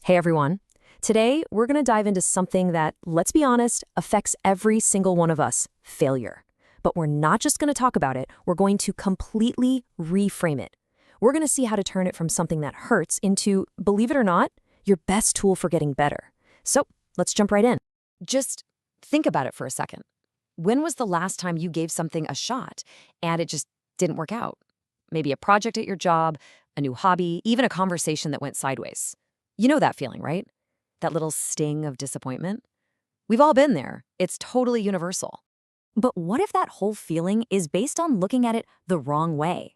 Hey everyone. Today, we're going to dive into something that, let's be honest, affects every single one of us, failure. But we're not just going to talk about it, we're going to completely reframe it. We're going to see how to turn it from something that hurts into, believe it or not, your best tool for getting better. So, let's jump right in. Just think about it for a second. When was the last time you gave something a shot and it just didn't work out? Maybe a project at your job, a new hobby, even a conversation that went sideways. You know that feeling, right? That little sting of disappointment? We've all been there. It's totally universal. But what if that whole feeling is based on looking at it the wrong way?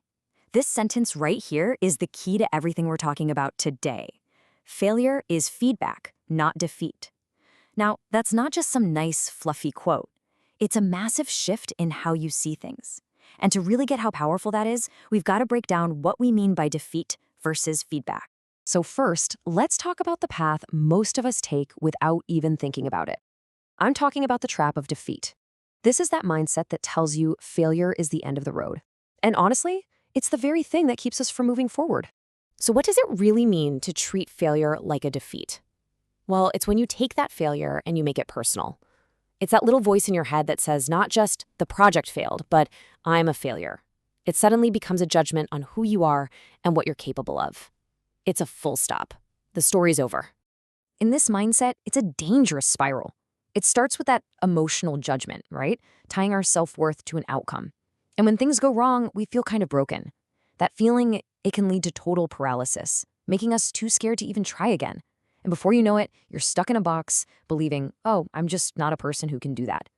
This sentence right here is the key to everything we're talking about today. Failure is feedback, not defeat. Now, that's not just some nice, fluffy quote. It's a massive shift in how you see things. And to really get how powerful that is, we've got to break down what we mean by defeat versus feedback. So first, let's talk about the path most of us take without even thinking about it. I'm talking about the trap of defeat. This is that mindset that tells you failure is the end of the road. And honestly, it's the very thing that keeps us from moving forward. So what does it really mean to treat failure like a defeat? Well, it's when you take that failure and you make it personal. It's that little voice in your head that says not just the project failed, but I'm a failure. It suddenly becomes a judgment on who you are and what you're capable of. It's a full stop. The story's over. In this mindset, it's a dangerous spiral. It starts with that emotional judgment, right? Tying our self-worth to an outcome. And when things go wrong, we feel kind of broken. That feeling, it can lead to total paralysis, making us too scared to even try again. And before you know it, you're stuck in a box, believing, oh, I'm just not a person who can do that.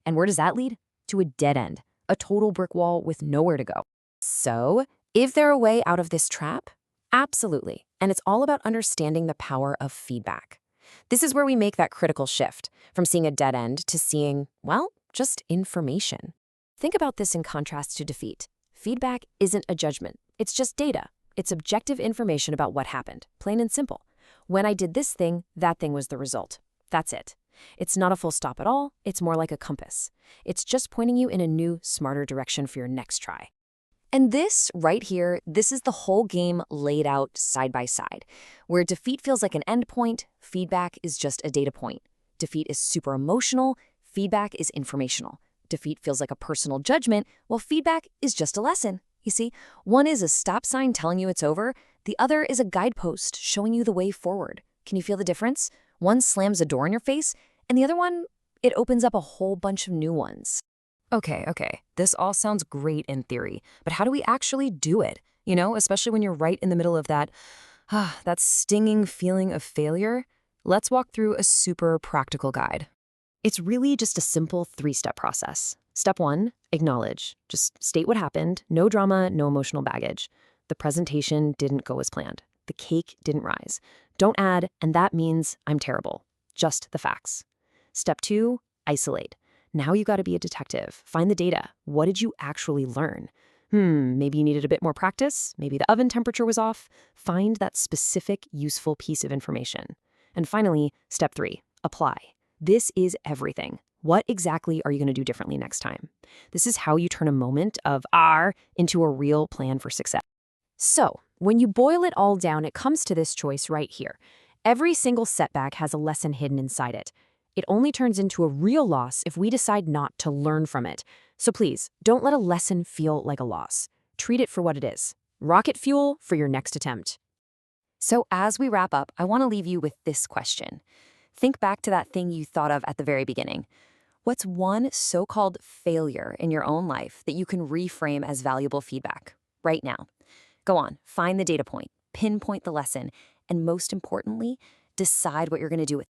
And where does that lead? To a dead end, a total brick wall with nowhere to go. So, is there a way out of this trap? Absolutely. And it's all about understanding the power of feedback. This is where we make that critical shift from seeing a dead end to seeing, well, just information. Think about this in contrast to defeat. Feedback isn't a judgment. It's just data. It's objective information about what happened, plain and simple. When I did this thing, that thing was the result. That's it. It's not a full stop at all. It's more like a compass. It's just pointing you in a new, smarter direction for your next try. And this, right here, this is the whole game laid out side by side. Where defeat feels like an endpoint, feedback is just a data point. Defeat is super emotional, feedback is informational. Defeat feels like a personal judgment, while feedback is just a lesson. You see, one is a stop sign telling you it's over, the other is a guidepost showing you the way forward. Can you feel the difference? One slams a door in your face, and the other one, it opens up a whole bunch of new ones. Okay, this all sounds great in theory, but how do we actually do it? You know, especially when you're right in the middle of that stinging feeling of failure? Let's walk through a super practical guide. It's really just a simple 3-step process. Step 1, acknowledge. Just state what happened, no drama, no emotional baggage. The presentation didn't go as planned. The cake didn't rise. Don't add, and that means I'm terrible. Just the facts. Step 2, isolate. Now you got to be a detective. Find the data. What did you actually learn? Maybe you needed a bit more practice. Maybe the oven temperature was off. Find that specific, useful piece of information. And finally, step 3, apply. This is everything. What exactly are you going to do differently next time? This is how you turn a moment of into a real plan for success. So, when you boil it all down, it comes to this choice right here. Every single setback has a lesson hidden inside it. It only turns into a real loss if we decide not to learn from it. So please, don't let a lesson feel like a loss. Treat it for what it is. Rocket fuel for your next attempt. So as we wrap up, I want to leave you with this question. Think back to that thing you thought of at the very beginning. What's one so-called failure in your own life that you can reframe as valuable feedback right now? Go on, find the data point, pinpoint the lesson, and most importantly, decide what you're going to do with it.